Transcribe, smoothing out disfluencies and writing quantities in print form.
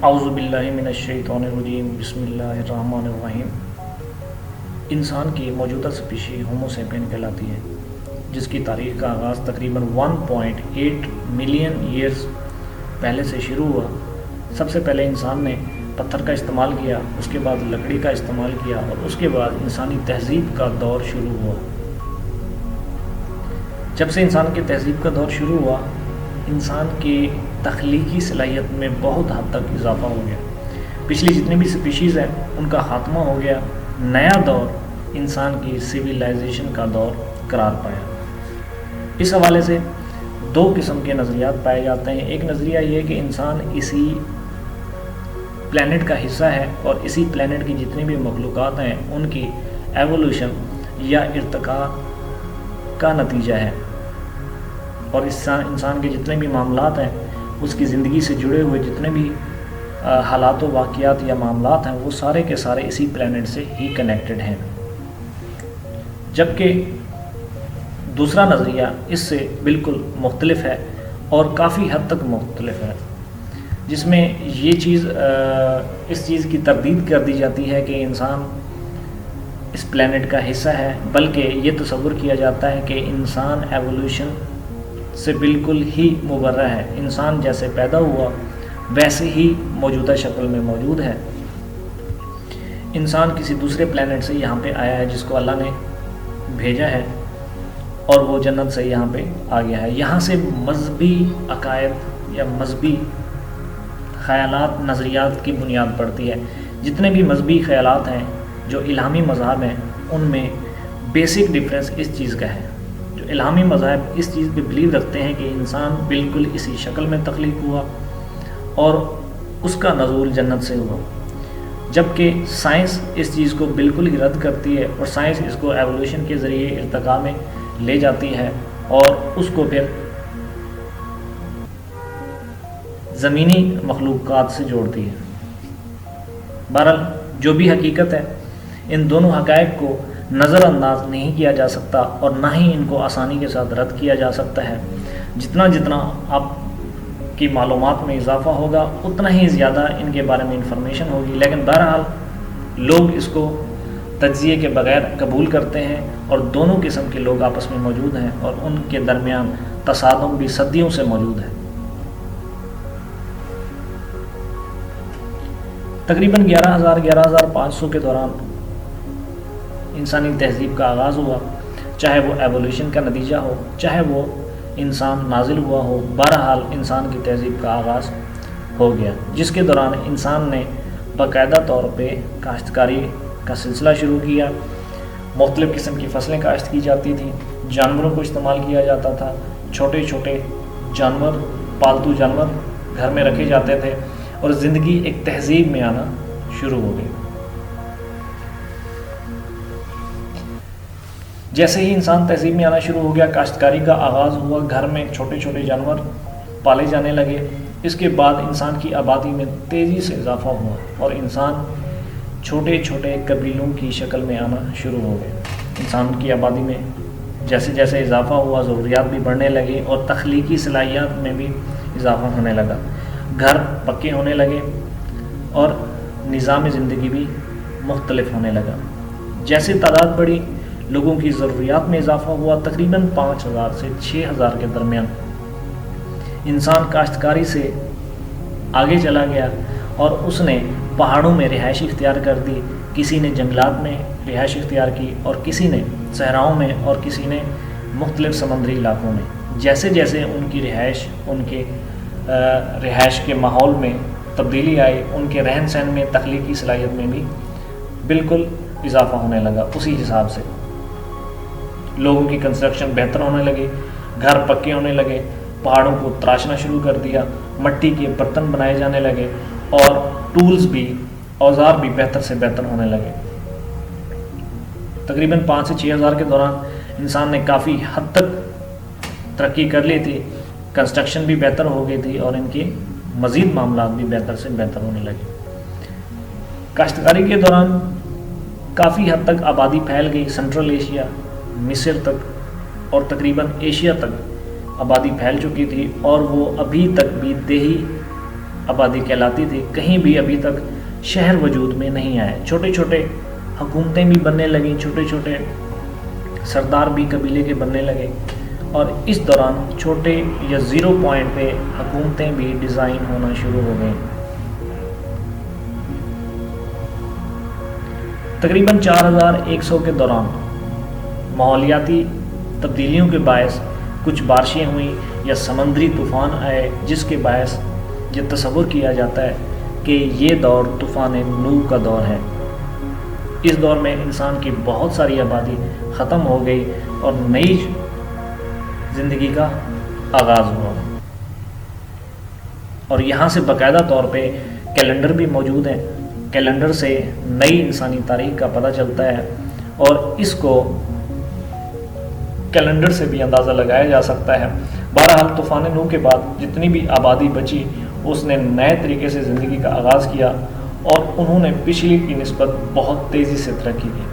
اعوذ باللہ من الشیطان الرجیم بسم اللہ الرحمن الرحیم۔ انسان کی موجودہ سپیشی ہومو سیپین کہلاتی ہے، جس کی تاریخ کا آغاز تقریباً 1.8 ملین ایئرز پہلے سے شروع ہوا۔ سب سے پہلے انسان نے پتھر کا استعمال کیا، اس کے بعد لکڑی کا استعمال کیا، اور اس کے بعد انسانی تہذیب کا دور شروع ہوا۔ جب سے انسان کی تہذیب کا دور شروع ہوا، انسان کی تخلیقی صلاحیت میں بہت حد تک اضافہ ہو گیا۔ پچھلی جتنی بھی سپیشیز ہیں ان کا خاتمہ ہو گیا، نیا دور انسان کی سویلائزیشن کا دور قرار پایا۔ اس حوالے سے دو قسم کے نظریات پائے جاتے ہیں۔ ایک نظریہ یہ ہے کہ انسان اسی پلانٹ کا حصہ ہے اور اسی پلانٹ کی جتنی بھی مخلوقات ہیں ان کی ایوولوشن یا ارتقاء کا نتیجہ ہے، اور انسان کے جتنے بھی معاملات ہیں، اس کی زندگی سے جڑے ہوئے جتنے بھی حالات و واقعات یا معاملات ہیں، وہ سارے کے سارے اسی پلانٹ سے ہی کنیکٹڈ ہیں۔ جبکہ دوسرا نظریہ اس سے بالکل مختلف ہے اور کافی حد تک مختلف ہے، جس میں اس چیز کی تردید کر دی جاتی ہے کہ انسان اس پلانٹ کا حصہ ہے، بلکہ یہ تصور کیا جاتا ہے کہ انسان ایوولوشن سے بالکل ہی مبرہ ہے، انسان جیسے پیدا ہوا ویسے ہی موجودہ شکل میں موجود ہے۔ انسان کسی دوسرے پلانٹ سے یہاں پہ آیا ہے، جس کو اللہ نے بھیجا ہے، اور وہ جنت سے یہاں پہ آ گیا ہے۔ یہاں سے مذہبی عقائد یا مذہبی خیالات، نظریات کی بنیاد پڑتی ہے۔ جتنے بھی مذہبی خیالات ہیں جو الہامی مذاہب ہیں، ان میں بیسک ڈفرینس اس چیز کا ہے۔ جو الہامی مذاہب اس چیز پہ بلیو رکھتے ہیں کہ انسان بالکل اسی شکل میں تخلیق ہوا اور اس کا نزول جنت سے ہوا، جبکہ سائنس اس چیز کو بالکل ہی رد کرتی ہے، اور سائنس اس کو ایوولوشن کے ذریعے ارتقاء میں لے جاتی ہے اور اس کو پھر زمینی مخلوقات سے جوڑتی ہے۔ بہرحال جو بھی حقیقت ہے، ان دونوں حقائق کو نظر انداز نہیں کیا جا سکتا، اور نہ ہی ان کو آسانی کے ساتھ رد کیا جا سکتا ہے۔ جتنا آپ کی معلومات میں اضافہ ہوگا، اتنا ہی زیادہ ان کے بارے میں انفارمیشن ہوگی، لیکن بہرحال لوگ اس کو تجزیے کے بغیر قبول کرتے ہیں، اور دونوں قسم کے لوگ آپس میں موجود ہیں، اور ان کے درمیان تصادم بھی صدیوں سے موجود ہے۔ تقریباً 11,500 کے دوران انسانی تہذیب کا آغاز ہوا، چاہے وہ ایوولوشن کا نتیجہ ہو، چاہے وہ انسان نازل ہوا ہو، بہرحال انسان کی تہذیب کا آغاز ہو گیا، جس کے دوران انسان نے باقاعدہ طور پہ کاشتکاری کا سلسلہ شروع کیا۔ مختلف قسم کی فصلیں کاشت کی جاتی تھیں، جانوروں کو استعمال کیا جاتا تھا، چھوٹے چھوٹے جانور، پالتو جانور گھر میں رکھے جاتے تھے، اور زندگی ایک تہذیب میں آنا شروع ہو گئی۔ جیسے ہی انسان تہذیب میں آنا شروع ہو گیا، کاشتکاری کا آغاز ہوا، گھر میں چھوٹے چھوٹے جانور پالے جانے لگے۔ اس کے بعد انسان کی آبادی میں تیزی سے اضافہ ہوا، اور انسان چھوٹے چھوٹے قبیلوں کی شکل میں آنا شروع ہو گئے۔ انسان کی آبادی میں جیسے جیسے اضافہ ہوا، ضروریات بھی بڑھنے لگے، اور تخلیقی صلاحیت میں بھی اضافہ ہونے لگا، گھر پکے ہونے لگے، اور نظام زندگی بھی مختلف ہونے لگا۔ جیسے تعداد بڑھی، لوگوں کی ضروریات میں اضافہ ہوا، تقریباً 5,000 سے 6,000 کے درمیان انسان کاشتکاری سے آگے چلا گیا، اور اس نے پہاڑوں میں رہائش اختیار کر دی، کسی نے جنگلات میں رہائش اختیار کی، اور کسی نے صحراؤں میں، اور کسی نے مختلف سمندری علاقوں میں۔ جیسے جیسے ان کی رہائش، ان کے رہائش کے ماحول میں تبدیلی آئی، ان کے رہن سہن میں، تخلیقی صلاحیت میں بھی بالکل اضافہ ہونے لگا۔ اسی حساب سے لوگوں کی کنسٹرکشن بہتر ہونے لگی، گھر پکے ہونے لگے، پہاڑوں کو تراشنا شروع کر دیا، مٹی کے برتن بنائے جانے لگے، اور ٹولز بھی، اوزار بھی بہتر سے بہتر ہونے لگے۔ تقریباً 5 سے 6,000 کے دوران انسان نے کافی حد تک ترقی کر لی تھی، کنسٹرکشن بھی بہتر ہو گئی تھی، اور ان کے مزید معاملات بھی بہتر سے بہتر ہونے لگے۔ کاشتکاری کے دوران کافی حد تک آبادی پھیل گئی، سینٹرل ایشیا، مصر تک، اور تقریباً ایشیا تک آبادی پھیل چکی تھی، اور وہ ابھی تک بھی دیہی آبادی کہلاتی تھی، کہیں بھی ابھی تک شہر وجود میں نہیں آئے۔ چھوٹے چھوٹے حکومتیں بھی بننے لگیں، چھوٹے چھوٹے سردار بھی قبیلے کے بننے لگے، اور اس دوران چھوٹے یا زیرو پوائنٹ پہ حکومتیں بھی ڈیزائن ہونا شروع ہو گئیں۔ تقریباً 4100 کے دوران ماحولیاتی تبدیلیوں کے باعث کچھ بارشیں ہوئیں یا سمندری طوفان آئے، جس کے باعث یہ تصور کیا جاتا ہے کہ یہ دور طوفان نوح کا دور ہے۔ اس دور میں انسان کی بہت ساری آبادی ختم ہو گئی اور نئی زندگی کا آغاز ہوا، اور یہاں سے باقاعدہ طور پہ کیلنڈر بھی موجود ہیں۔ کیلنڈر سے نئی انسانی تاریخ کا پتہ چلتا ہے، اور اس کو کیلنڈر سے بھی اندازہ لگایا جا سکتا ہے۔ بہرحال طوفان نوح کے بعد جتنی بھی آبادی بچی، اس نے نئے طریقے سے زندگی کا آغاز کیا، اور انہوں نے پچھلی کی نسبت بہت تیزی سے ترقی کی۔